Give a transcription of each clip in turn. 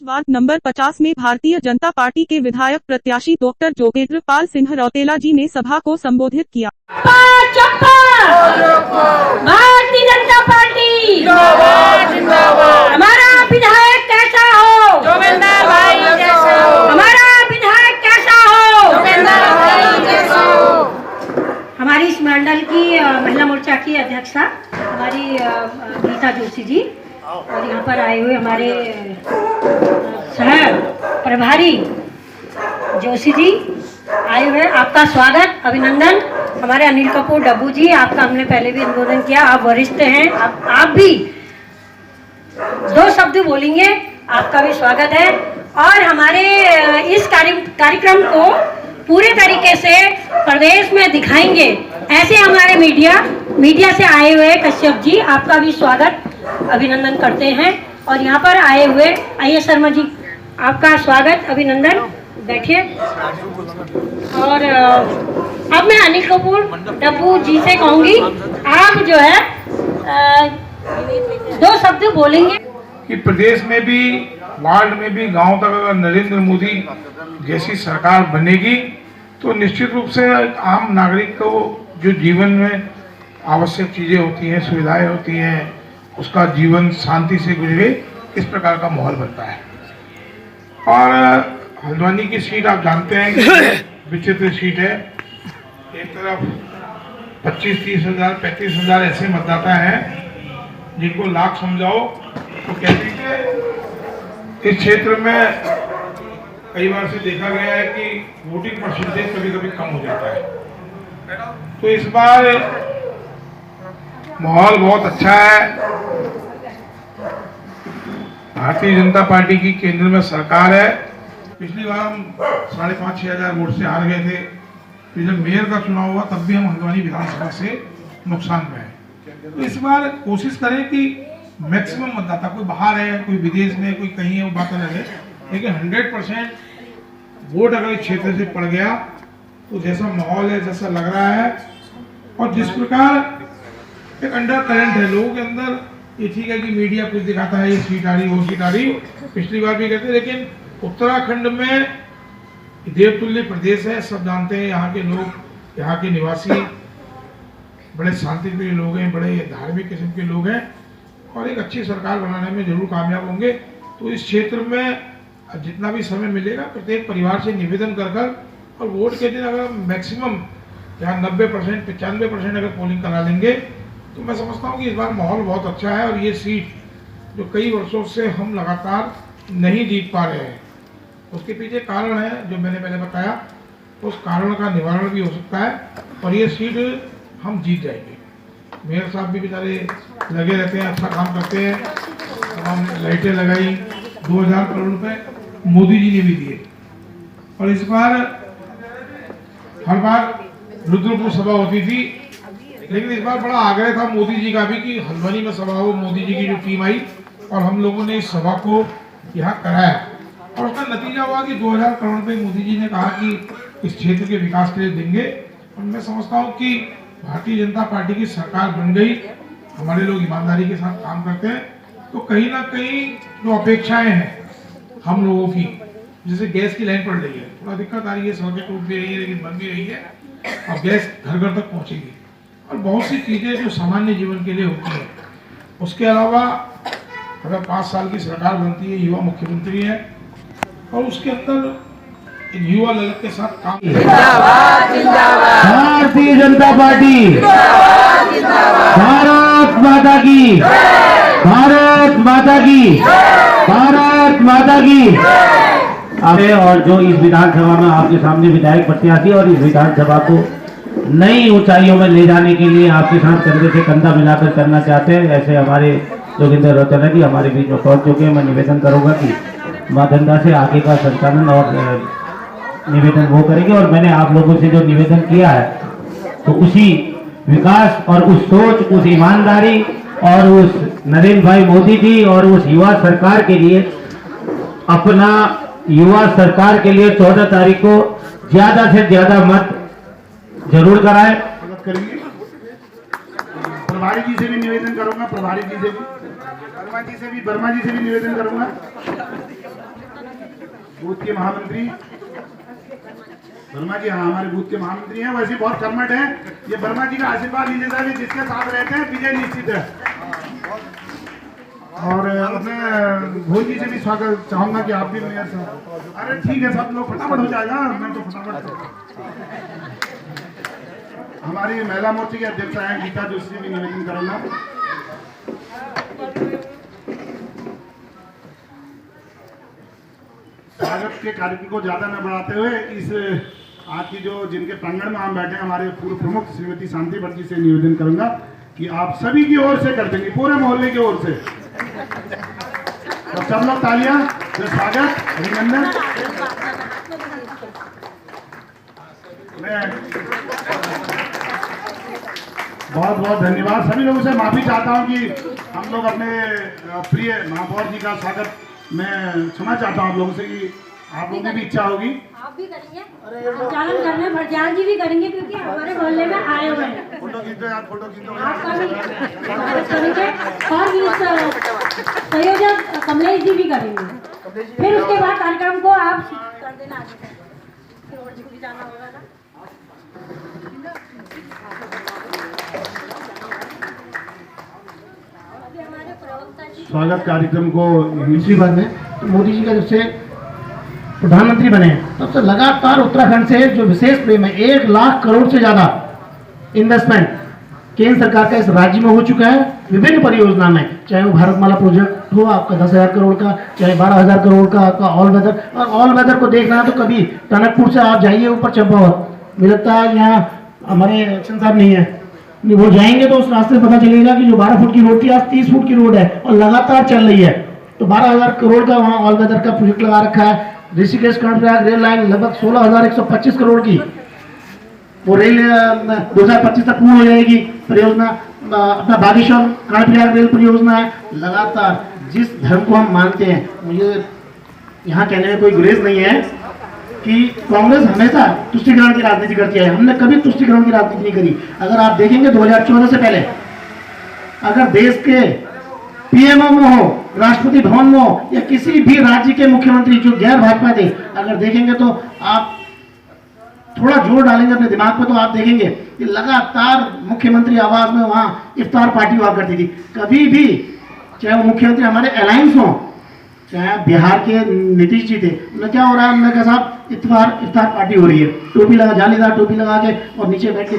Ward number 50 में Bharatiya Janata party के विधायक प्रत्याशी डॉक्टर जोगेंद्र पाल सिंह रौतेला जी ने सभा को संबोधित किया। भारतीय जनता पार्टी हमारा विधायक कैसा हो, जोगेंद्र भाई जैसा हो, हमारा विधायक कैसा हो, जोगेंद्र भाई जैसा हो। हमारी इस मंडल की महिला मोर्चा की अध्यक्षा हमारी गीता जोशी जी और यहाँ पर आए हुए हमारे सह प्रभारी जोशी जी आए हुए, आपका स्वागत अभिनंदन। हमारे अनिल कपूर डब्बू जी, आपका हमने पहले भी संबोधन किया, आप वरिष्ठ हैं, आप भी दो शब्द बोलेंगे, आपका भी स्वागत है। और हमारे इस कार्यक्रम को पूरे तरीके से प्रदेश में दिखाएंगे ऐसे हमारे मीडिया से आए हुए कश्यप जी, आपका भी स्वागत अभिनंदन करते हैं। और यहाँ पर आए हुए आइए शर्मा जी, आपका स्वागत अभिनंदन, बैठिए। और अब मैं अनिल कपूर डब्बू जी से कहूँगी, आप जो है दो शब्द बोलेंगे कि प्रदेश में भी, वार्ड में भी, गांव तक अगर नरेंद्र मोदी जैसी सरकार बनेगी तो निश्चित रूप से आम नागरिक को जो जीवन में आवश्यक चीजें होती हैं, सुविधाएं होती हैं, उसका जीवन शांति से गुजरे, इस प्रकार का माहौल बनता है। और हल्द्वानी की सीट आप जानते हैं कि विचित्र सीट है। एक तरफ 25-30 हजार 35 हजार ऐसे मतदाता हैं जिनको लाख समझाओ तो कहते हैं कि इस क्षेत्र में कई बार से देखा गया है कि वोटिंग परसेंटेज कभी कभी कम हो जाता है। तो इस बार माहौल बहुत अच्छा है। भारतीय जनता पार्टी की केंद्र में सरकार है। पिछली बार हम 5,500-6 हजार वोट से हार गए थे। फिर जब मेयर का चुनाव हुआ तब भी हम हल्द्वानी विधानसभा से नुकसान में है। तो इस बार कोशिश करें कि मैक्सिमम मतदाता, कोई बाहर है, कोई विदेश में, कोई कहीं है, वो बात अलग है, लेकिन 100% वोट अगर इस क्षेत्र से पड़ गया तो जैसा माहौल है, जैसा लग रहा है और जिस प्रकार एक अंडर करंट है लोगों के अंदर, ये ठीक है कि मीडिया कुछ दिखाता है, ये सीट आ रही, वो सीट आ रही, पिछली बार भी कहते, लेकिन उत्तराखंड में देवतुल्य प्रदेश है, सब जानते हैं। यहाँ के लोग, यहाँ के निवासी बड़े शांतिप्रिय लोग हैं, बड़े धार्मिक किस्म के लोग हैं और एक अच्छी सरकार बनाने में जरूर कामयाब होंगे। तो इस क्षेत्र में जितना भी समय मिलेगा प्रत्येक परिवार से निवेदन कर और वोट के दिन अगर मैक्सिमम यहाँ 90% 95% अगर पोलिंग करा लेंगे तो मैं समझता हूँ कि इस बार माहौल बहुत अच्छा है। और ये सीट जो कई वर्षों से हम लगातार नहीं जीत पा रहे हैं, उसके पीछे कारण है जो मैंने पहले बताया, उस कारण का निवारण भी हो सकता है और ये सीट हम जीत जाएंगे। मेयर साहब भी बेचारे लगे रहते हैं, अच्छा काम करते हैं, तमाम लाइटें लगाई, 2000 करोड़ रुपए मोदी जी ने भी दिए। और इस बार हर बार रुद्रपुर सभा होती थी, लेकिन इस बार बड़ा आग्रह था मोदी जी का भी कि हल्द्वानी में सभा हो। मोदी जी की जो टीम आई और हम लोगों ने इस सभा को यहाँ कराया और उसका नतीजा हुआ कि 2000 करोड़ रुपए मोदी जी ने कहा कि इस क्षेत्र के विकास के लिए देंगे। और मैं समझता हूँ कि भारतीय जनता पार्टी की सरकार बन गई, हमारे लोग ईमानदारी के साथ काम करते हैं, तो कहीं ना कहीं जो अपेक्षाएं हैं हम लोगों की, जैसे गैस की लाइन पड़ रही है, थोड़ा दिक्कत आ रही है, सड़कें टूट भी रही है लेकिन बन भी रही है और गैस घर घर तक पहुंचेगी और बहुत सी चीजें जो सामान्य जीवन के लिए होती है। उसके अलावा अगर 5 साल की सरकार बनती है, युवा मुख्यमंत्री है और उसके अंदर युवा ललक के साथ काम, भारतीय जनता पार्टी, भारत माता की, भारत माता की, भारत माता की। और जो इस विधानसभा में आपके सामने विधायक प्रत्याशी और इस विधानसभा को नई ऊंचाइयों में ले जाने के लिए आपके साथ कंधे से कंधा मिलाकर करना चाहते हैं, ऐसे हमारे जोगेंद्र रौतेला जी हमारे बीच में पहुंच चुके हैं। मैं निवेदन करूंगा कि मां गंगा से आगे का संचालन और निवेदन वो करेंगे। और मैंने आप लोगों से जो निवेदन किया है तो उसी विकास और उस सोच, उस ईमानदारी और उस नरेंद्र भाई मोदी जी और उस युवा सरकार के लिए, अपना युवा सरकार के लिए 14 तारीख को ज्यादा से ज्यादा मत जरूर कराएं। मदद करेंगे। प्रभारी जी से भी निवेदन करूंगा, प्रभारी जी से भी, वर्मा जी से भी निवेदन करूंगा। बूथ के महामंत्री वर्मा जी, हाँ हमारे बूथ के महामंत्री हैं, वैसे बहुत कर्मठ हैं। ये वर्मा जी का आशीर्वाद लीजिए साहब, जिसके साथ रहते हैं विजय निश्चित है। और मैं भोज जी से भी स्वागत चाहूंगा कि आप भी मेयर साहब। अरे ठीक है, सब लोग फटाफट हो जाएगा, मैं तो फटाफट। हमारी महिला मोर्चे की अध्यक्ष हैं गीता जोशी भी निवेदन करूंगा। स्वागत के कार्यक्रम को ज्यादा न बढ़ाते हुए इस आज की जो जिनके प्रांगण में हम बैठे हैं हमारे पूर्व प्रमुख श्रीमती शांति भट्ट जी से निवेदन करूंगा कि आप सभी की ओर से कर देंगे, पूरे मोहल्ले की ओर से। तो सब लोग तालियां, स्वागत, अभिनंदन। मैं बहुत बहुत धन्यवाद सभी लोगों से। माफी चाहता हूं कि हम लोग अपने प्रिय महापौर जी का स्वागत मैं क्षमा चाहता हूं आप लोगों से कि आप लोगों की भी इच्छा होगी। आप भी करेंगे, संचालन करने भरजाल जी भी करेंगे क्योंकि हमारे मोहल्ले में आए हुए हैं। फोटो खींचो यार, फोटो खींचो। आपका भी स्वागत करेंगे और इस संयोजक कमलेश जी भी करेंगे। फिर उसके बाद कार्यक्रम को आप कर देना आगे, फिर और जी को भी जाना होगा ना। स्वागत कार्यक्रम को दूसरी बात है तो मोदी जी का जब से प्रधानमंत्री बने तब से लगातार उत्तराखंड से जो विशेष प्रेम है, 1 लाख करोड़ से ज्यादा इन्वेस्टमेंट केंद्र सरकार का इस राज्य में हो चुका है विभिन्न परियोजना में, चाहे वो भारतमाला प्रोजेक्ट हो आपका 10,000 करोड़ का, चाहे 12,000 करोड़ का आपका ऑल वेदर। और ऑल वेदर को देखना है तो कभी टनकपुर से आप जाइए ऊपर चंपावत, मुझे लगता है यहाँ हमारे एक्शन साहब नहीं है, वो जाएंगे तो उस रास्ते से पता चलेगा कि जो 12 फुट की रोड थी आज 30 फुट की रोड है और लगातार चल रही है। तो 12,000 करोड़ का वहाँ ऑल वेदर का प्रोजेक्ट लगा रखा है। ऋषिकेश कर्णप्रयाग रेल लाइन लगभग 16,125 करोड़ की वो रेल 2025 तक पूर्ण हो जाएगी परियोजना। अपना बागेश्वर कर्णप्रयाग रेल परियोजना है। लगातार जिस धर्म को हम मानते हैं, मुझे यहाँ कहने में कोई गुरेज नहीं है कि कांग्रेस हमेशा तुष्टिकरण की राजनीति करती है, हमने कभी तुष्टिकरण की राजनीति नहीं करी। अगर आप देखेंगे 2014 से पहले अगर देश के पीएमओ में हो, राष्ट्रपति भवन में हो या किसी भी राज्य के मुख्यमंत्री जो गैर भाजपा थे अगर देखेंगे तो आप थोड़ा जोर डालेंगे अपने दिमाग पे तो आप देखेंगे कि लगातार मुख्यमंत्री आवास में वहां इफ्तार पार्टी हुआ करती थी। कभी भी चाहे वो मुख्यमंत्री हमारे अलायंस हो, चाहे बिहार के नीतीश जी थे, उन्हें क्या हो रहा है, उन्होंने कहा साहब इफ्तार पार्टी हो रही है, टोपी लगा, जालीदार टोपी लगा के और नीचे बैठ के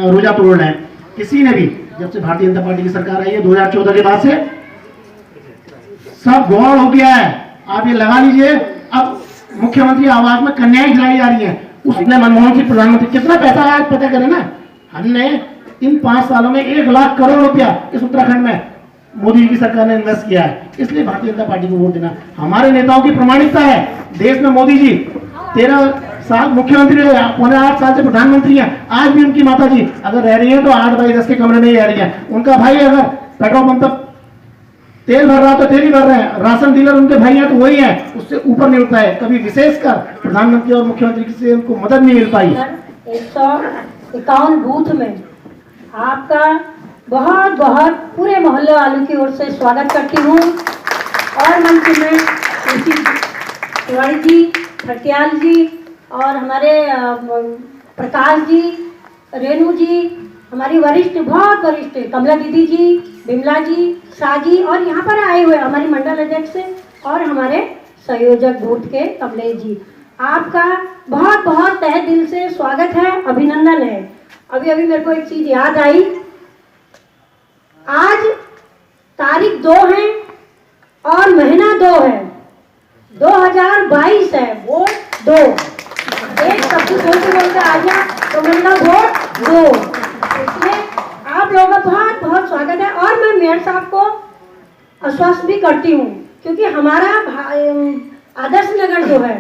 रोजा तोड़ रहे हैं। किसी ने भी जब से भारतीय जनता पार्टी की सरकार आई है 2014 के बाद से सब गौर हो गया है। आप ये लगा लीजिए, अब मुख्यमंत्री आवास में कन्याएं खिलाई जा रही हैं। उसने मनमोहन सिंह प्रधानमंत्री कितना पैसा आया पता करें ना। हमने इन 5 सालों में 1 लाख करोड़ रुपया इस उत्तराखंड में मोदी जी की सरकार ने इन्वेस्ट किया है। इसलिए भारतीय जनता पार्टी को वोट देना हमारे नेताओं की प्रमाणिकता है। देश में मोदी जी 13 साल मुख्यमंत्री रहे, 8 साल से प्रधानमंत्री हैं। आज भी उनकी माता जी अगर रह रही है तो 8 बाई 10 के कमरे में ही रह रही है। उनका भाई अगर पेट्रोल पंप तक तेल भर रहा तो तेल ही भर रहे हैं, राशन डीलर उनके भाई हैं तो वही है, उससे ऊपर नहीं उठता है। कभी विशेषकर प्रधानमंत्री और मुख्यमंत्री से उनको मदद नहीं मिल पाई। 151 बूथ में आपका बहुत बहुत पूरे मोहल्ले वालों की ओर से स्वागत करती हूँ। और मंच में तिवारी जी, खटियाल जी और हमारे प्रकाश जी, रेणु जी, हमारी वरिष्ठ बहुत वरिष्ठ कमला दीदी जी, बिमला जी, साजी और यहाँ पर आए हुए हमारी मंडल अध्यक्ष और हमारे संयोजक बूथ के कमलेश जी, आपका बहुत बहुत तहे दिल से स्वागत है, अभिनंदन है। अभी अभी मेरे को एक चीज याद आई, आज तारीख 2 है और महीना 2 है, 2022 है, वोट 2। एक शब्द बोलते आ गया तो महीना वोट 2। इसलिए आप लोगों का बहुत बहुत स्वागत है। और मैं मेयर साहब को आश्वस्त भी करती हूँ क्योंकि हमारा आदर्श नगर जो है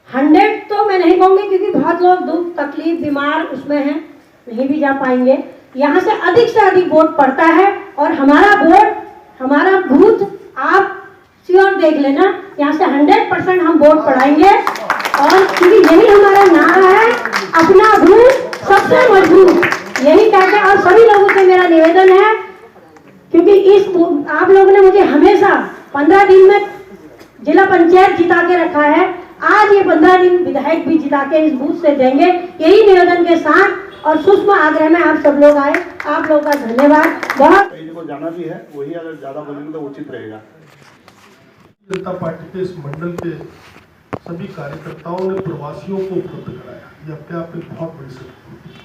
100 तो मैं नहीं कहूँगी क्योंकि बहुत लोग दुख तकलीफ बीमार उसमें हैं, नहीं भी जा पाएंगे। यहाँ से अधिक वोट पड़ता है और हमारा वोट, हमारा बूथ आप श्योर देख लेना, यहाँ से 100% हम वोट पढ़ाएंगे। और क्योंकि यही हमारा नारा है, अपना बूथ सबसे मजबूत, यही कहते हैं। और सभी लोगों से मेरा निवेदन है क्योंकि आप लोगों ने मुझे हमेशा 15 दिन में जिला पंचायत जिता के रखा है, आज ये 15 दिन विधायक भी जिता के इस बूथ से देंगे। यही निवेदन के साथ और सूक्ष्म आग्रह में आप सब लोग आए, आप लोगों का धन्यवाद। बहुत को जाना भी है, वही अगर ज्यादा बोलेंगे तो उचित रहेगा। जनता पार्टी के इस मंडल के सभी कार्यकर्ताओं ने प्रवासियों को उपलब्ध कराया, ये अपने आप में बहुत बड़ी सफलता है।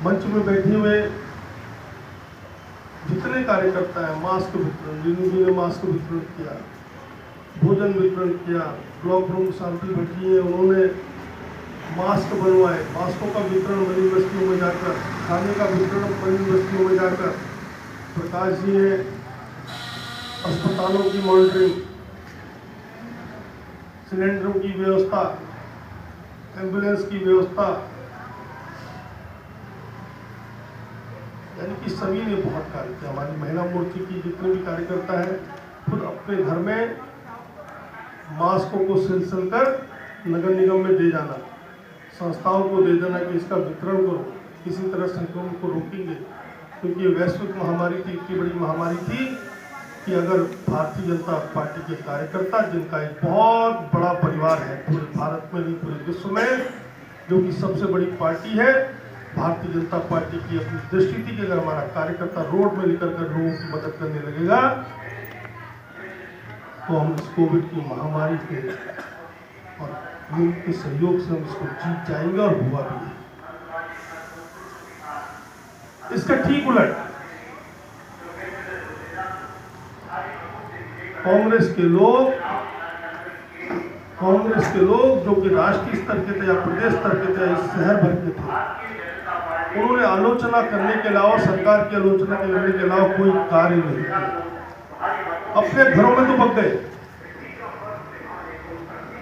मंच में बैठे हुए जितने कार्यकर्ता हैं, मास्क वितरण, रीनू जी ने मास्क वितरण किया, भोजन वितरण किया, ब्लॉक प्रमुख शांति भट्टी है, उन्होंने मास्क बनवाए, मास्कों का वितरण मरीज बस्तियों में जाकर, खाने का वितरण मरीज बस्तियों में जाकर, प्रकाश जी ने अस्पतालों की मॉनिटरिंग, सिलेंडरों की व्यवस्था, एम्बुलेंस की व्यवस्था, यानी कि सभी ने बहुत कार्य किया। हमारी महिला मोर्चे की जितने भी कार्यकर्ता हैं खुद अपने घर में मास्कों को सिल कर नगर निगम में दे जाना, संस्थाओं को दे देना कि इसका वितरण करो, किसी तरह संक्रमण को रोकेंगे, क्योंकि ये वैश्विक महामारी थी, इतनी बड़ी महामारी थी कि अगर भारतीय जनता पार्टी के कार्यकर्ता, जिनका एक बहुत बड़ा परिवार है पूरे भारत में नहीं पूरे विश्व में, जो कि सबसे बड़ी पार्टी है, भारतीय जनता पार्टी की अपनी दृष्टि थी कि अगर हमारा कार्यकर्ता रोड में निकल कर लोगों की मदद करने लगेगा तो हम इस कोविड की महामारी के और लोगों के सहयोग से हम इसको जीत जाएंगे, और हुआ भी है। इसका ठीक उलट कांग्रेस के लोग जो कि राष्ट्रीय स्तर के थे या प्रदेश स्तर के थे, इस शहर भर के थे, उन्होंने आलोचना करने के अलावा, सरकार की आलोचना करने के अलावा कोई कार्य नहीं किया। अपने घरों में तो पक गए।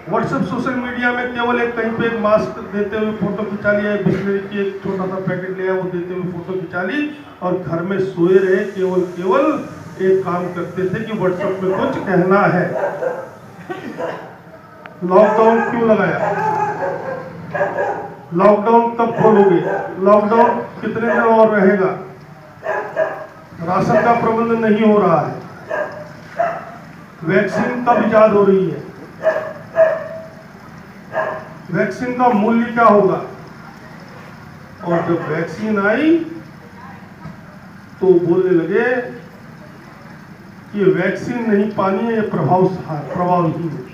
व्हाट्सएप सोशल मीडिया में केवल एक कहीं पे एक मास्क देते हुए फोटो खिंचा लिया, बिस्लेरी की एक छोटा सा पैकेट लिया, वो देते हुए फोटो खिंचा ली और घर में सोए रहे। केवल एक काम करते थे कि व्हाट्सएप में कुछ कहना है। लॉकडाउन क्यों लगाया? लॉकडाउन कब खोलोगे? लॉकडाउन कितने दिन और रहेगा? राशन का प्रबंध नहीं हो रहा है। वैक्सीन कब इजाद हो रही है? वैक्सीन का मूल्य क्या होगा? और जब वैक्सीन आई तो बोलने लगे कि ये वैक्सीन नहीं पानी है, ये प्रभावहीन है।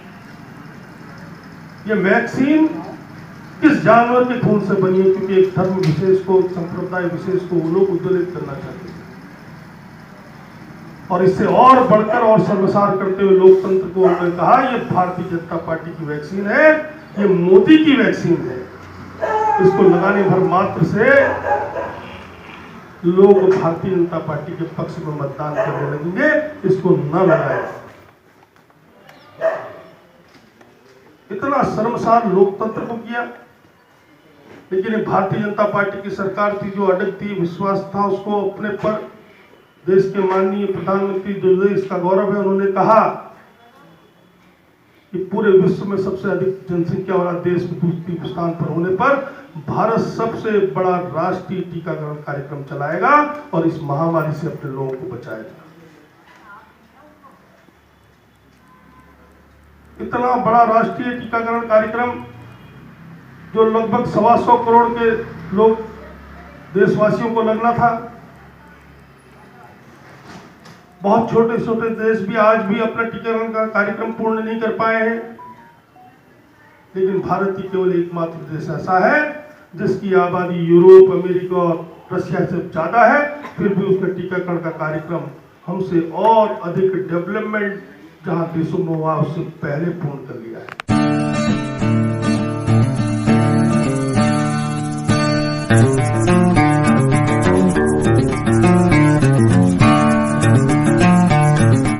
ये वैक्सीन किस जानवर के खून से बनी है? क्योंकि एक धर्म विशेष को, संप्रदाय विशेष को वो लोग उद्दोलित करना चाहते हैं। और इससे और बढ़कर और शर्मसार करते हुए लोकतंत्र को उन्होंने कहा ये भारतीय जनता पार्टी की वैक्सीन है, ये मोदी की वैक्सीन है। इसको लगाने भर मात्र से लोग भारतीय जनता पार्टी के पक्ष में मतदान करने लगेंगे, इसको न लगाए। इतना शर्मसार लोकतंत्र को किया। लेकिन भारतीय जनता पार्टी की सरकार थी जो अडग थी, विश्वास था उसको अपने पर। देश के माननीय प्रधानमंत्री जो देश का गौरव है, उन्होंने कहा कि पूरे विश्व में सबसे अधिक जनसंख्या वाला देश दूसरे स्थान पर होने पर भारत सबसे बड़ा राष्ट्रीय टीकाकरण कार्यक्रम चलाएगा और इस महामारी से अपने लोगों को बचाएगा। इतना बड़ा राष्ट्रीय टीकाकरण कार्यक्रम जो लगभग 125 करोड़ के लोग देशवासियों को लगना था। बहुत छोटे छोटे देश भी आज भी अपना टीकाकरण का कार्यक्रम पूर्ण नहीं कर पाए हैं। लेकिन भारत ही केवल एकमात्र देश ऐसा है जिसकी आबादी यूरोप, अमेरिका और रशिया से ज्यादा है, फिर भी उसका टीकाकरण का कार्यक्रम हमसे और अधिक डेवलपमेंट जहां देशों में हुआ उससे पहले पूर्ण कर लिया है।